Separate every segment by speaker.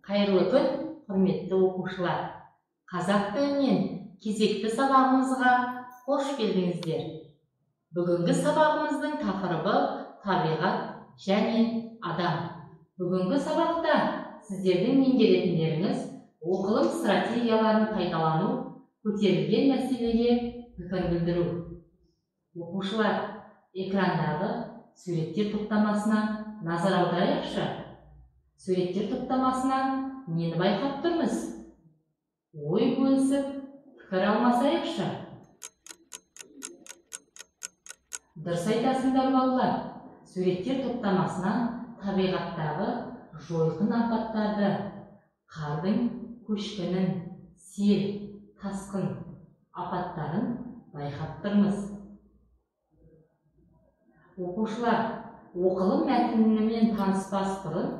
Speaker 1: Қайырлы күн, құрметті оқушылар. Қазақ тілінен кезекті сабағымызға қош келдіңіздер. Бүгінгі сабағымыздың тақырыбы табиғат және адам. Бүгінгі сабақта сіздердің меңгеретіндеріңіз оқылым стратегияларын пайдалану, көтерілген мәселеге пікір білдіру. Оқушылар, экрандағы суреттер топтамасына назар аударайықшы. Суреттер топтамасынан нені байқап тұрмыз? Ой бөлісіп, пікір алмасайықшы. Дұрыс айтасыңдар балалар. Суреттер топтамасынан табиғаттағы жойқын апаттарды, қардың көшкінін, сел, тасқын апаттарын байқап тұрмыз. Оқушылар, оқылым мәтінімен таныспас бұрын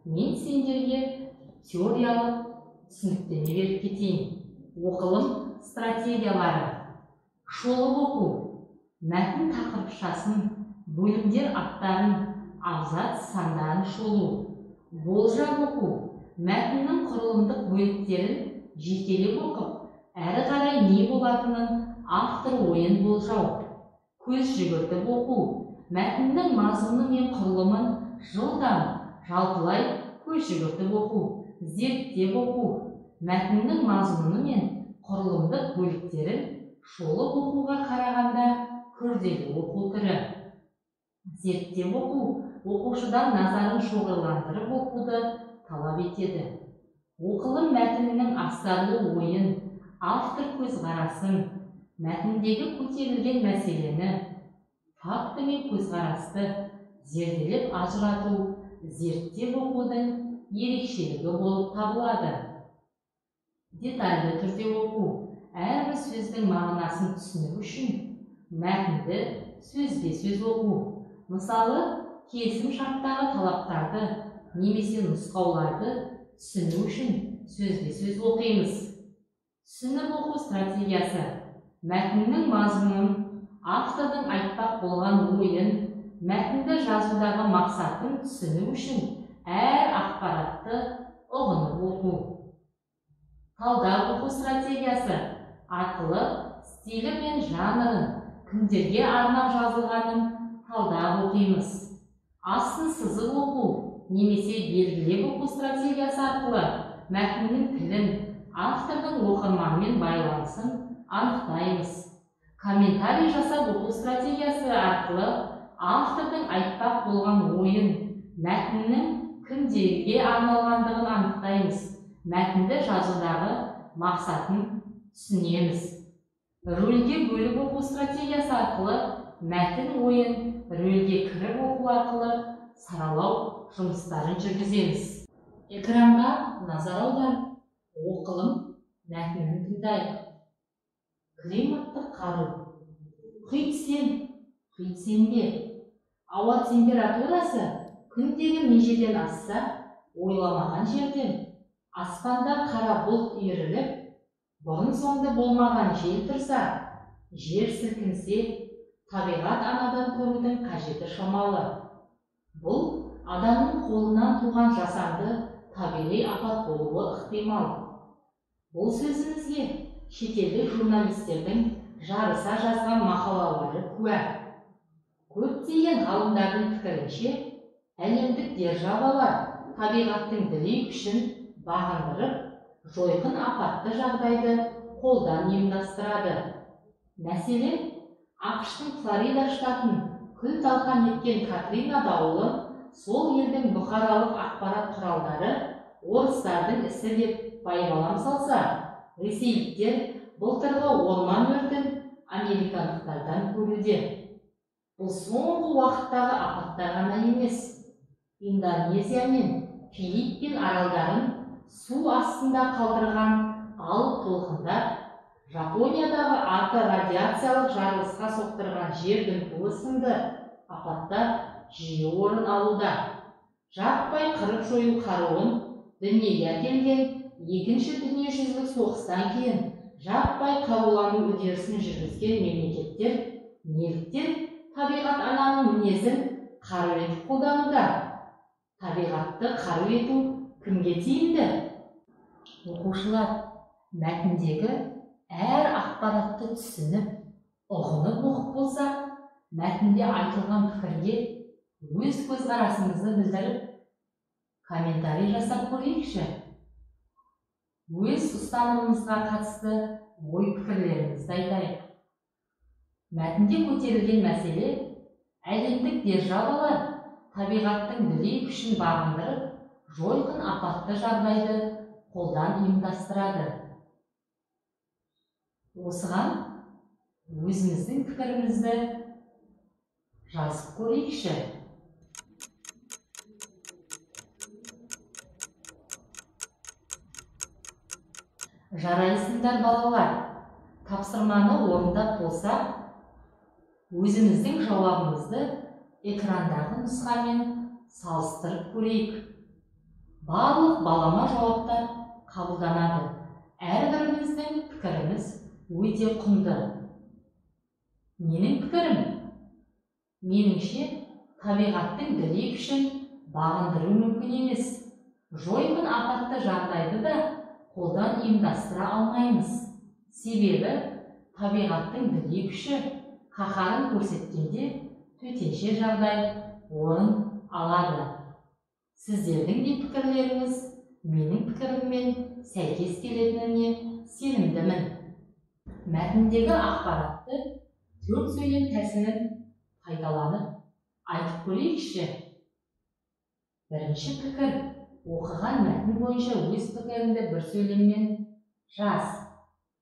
Speaker 1: мен сендерге теориялық түсініктеме беріп кетейін. Оқылым стратегиялары: шолып оқу, мәтін тақырыпшасын, бөлімдер аттарын, абзац сандарын шолу. Болжам оқу, мәтіннің құрылымдық бөліктерін жекелеп оқып, әрі қарай не болатынын автор ойын болжау. Көз жүгіртіп оқу, мәтіннің мазмұны мен құрылымын жылдам, жалпылай көз жүгіртіп оқу. Зерттеп оқу, мәтіннің мазмұны мен құрылымдық бөліктерін шолып оқуға қарағанда күрделі оқу түрі. Зерттеп оқу, оқушыдан назарын шоғырландырып оқуды талап етеді. Оқылым мәтінінің астарлы ойын, автор көзқарасын, мәтіндегі көтерілген мәселені, факті мен көзқарасты зерделеп ажырату зерттеп оқудың ерекшелігі болып табылады. Детальды түрде оқу, әрбір сөздің мағынасын түсіну үшін мәтінді сөзбе-сөз оқу. Мысалы, келісім шарттағы талаптарды немесе нұсқауларды түсіну үшін сөзбе-сөз оқимыз. Түсініп оқу стратегиясы: мәтіннің мазмұнын, автордың айтпақ болған ойын, мәтінді жазудағы мақсатын түсіну үшін әр ақпаратты ұғынып оқу. Талдап оқу стратегиясы арқылы стилі мен жанрын, кімдерге арнап жазылғанын талдап оқимыз. Астын сызып оқу немесе белгілеп оқу стратегиясы арқылы мәтіннің тілін, автордың оқырманмен байланысын анықтаймыз. Комментарий жасап оқу стратегиясы арқылы автордың айтпақ болған ойын, мәтіннің кімдерге арналғандығын анықтаймыз. Мәтінді жазудағы мақсатын түсінеміз. Рөлге бөліп оқу стратегиясы арқылы мәтін ойын рөлге кіріп оқу арқылы саралау жұмыстарын жүргіземіз. Экранға назар аударып, оқылым мәтінін тыңдайық. Климаттық қару. Құйтсем бе? Ауа температурасы күндегі межеден асса, ойламаған жерден аспанда қара бұлт үйіріліп, бұрын соңды болмаған жел тұрса, жер сілкінсе, табиғат анадан көрудің қажеті шамалы. Бұл адамның қолынан туған жасанды табиғи апат болуы ықтимал. Бұл сөзімізге шетелдік журналистердің жарыса жазған мақалалары куә. Көптеген ғалымдардың пікірінше, әлемдік державалар табиғаттың дүлей күшін бағындырып, жойқын апатты жағдайды қолдан ұйымдастырады. Мәселен, ақш-тың Флорида штатын күл-талқан еткен Катрина дауылы сол елдің бұқаралық ақпарат құралдары орыстардың ісі деп байбалам салса, ресейліктер былтырғы орман өртін американдықтардан көруде. Бұл соңғы уақыттағы апаттар ғана емес. Индонезия мен Филиппин аралдарын су астында қалдырған алып толқындар, Жапониядағы арты радиациялық жарылысқа соқтырған жер дүмпуі сынды апаттар жиі орын алуда. Жаппай қырып жою қаруын дүниеге әкелген Екінші дүниежүзілік соғыстан кейін жаппай қарулану үдерісін жүргізген мемлекеттер неліктен табиғат ананың мінезін қару етіп қолдануда? Табиғатты қару ету кімге тиімді? Оқушылар, мәтіндегі әр ақпаратты түсініп, ұғынып оқып болса, мәтінде айтылған пікірге өз көзқарасыңызды білдіріп, комментарий жасап көрейікші. Өз ұстанымымызға қатысты ой-пікірлерімізді айтайық. Мәтінде көтерілген мәселе әлемдік державалар табиғаттың дүлей күшін бағындырып, жойқын апатты жағдайды қолдан ұйымдастырады. Осыған өзіміздің пікірімізді жазып көрейікші. Жарайсыңдар балалар, тапсырманы орындап болса, өзіміздің жауабымызды экрандағы нұсқамен салыстырып көрейік. Барлық балама жауаптар қабылданады. Әрбіріміздің пікіріміз өте құнды. Менің пікірім, меніңше, табиғаттың дүлей күшін бағындыру мүмкін емес. Жойқын апатты жағдайды да қолдан ұйымдастыра алмаймыз. Себебі табиғаттың дүлей күші қаһарын көрсеткенде төтенше жағдай орын алады. Сіздердің де пікірлеріңіз менің пікіріммен сәйкес келетініне сенімдімін. Мәтіндегі ақпаратты 4 сөйлем тәсілін пайдаланып айтып көрейікші. Бірінші пікір, оқыған мәтін бойынша өз пікіріңді бір сөйлеммен жаз.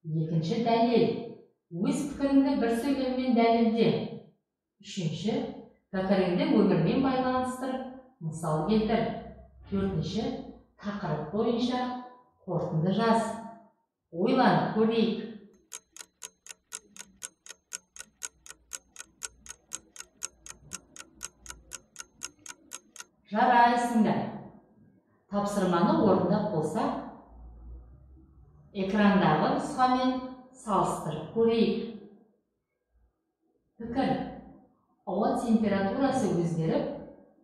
Speaker 1: Екінші дәлел, өз пікіріңді бір сөйлеммен дәлелде. Үшінші, пікіріңді өмірмен байланыстырып, мысал келтір. Төртінші, тақырып бойынша қорытынды жаз. Ойланып көрейік. Жарайсыңдар. Тапсырманы орындап болса, экрандағы нұсқамен салыстырып көрейік. Пікір. Ауа температурасы өзгеріп,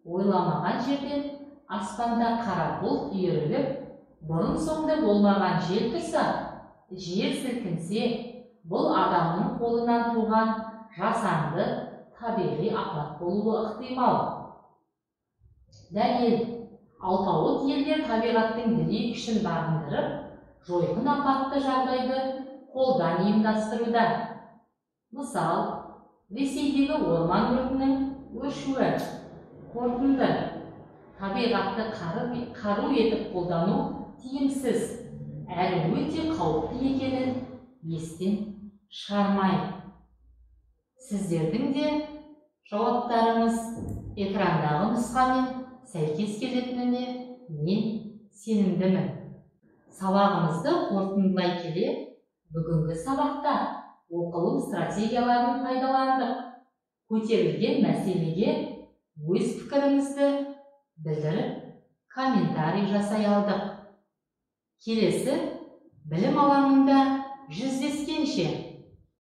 Speaker 1: ойламаған жерден аспанда қара бұлт үйіріліп, бұрын соңды болмаған жел тұрса, жер сілкінсе, бұл адамның қолынан туған жасанды табиғи апат болуы ықтимал. Дәлел. Алпауыт елдер табиғаттың дүлей күшін бағындырып, жойқын апатты жағдайды қолдан ұйымдастыруда. Мысал, Ресейдегі орман өртінің өршуі. Қорытынды. Табиғатты қару етіп қолдану тиімсіз, әрі өте қауіпті екенін естен шығармайық. Сіздердің де жауаптарыңыз экрандағы нұсқамен сәйкес келетініне мен сенімдімін. Сабағымызды қорытындылай келе, бүгінгі сабақта оқылым стратегияларын пайдаландық. Көтерілген мәселеге өз пікірімізді білдіріп, комментарий жасай алдық. Келесі білім алаңында жүздескенше.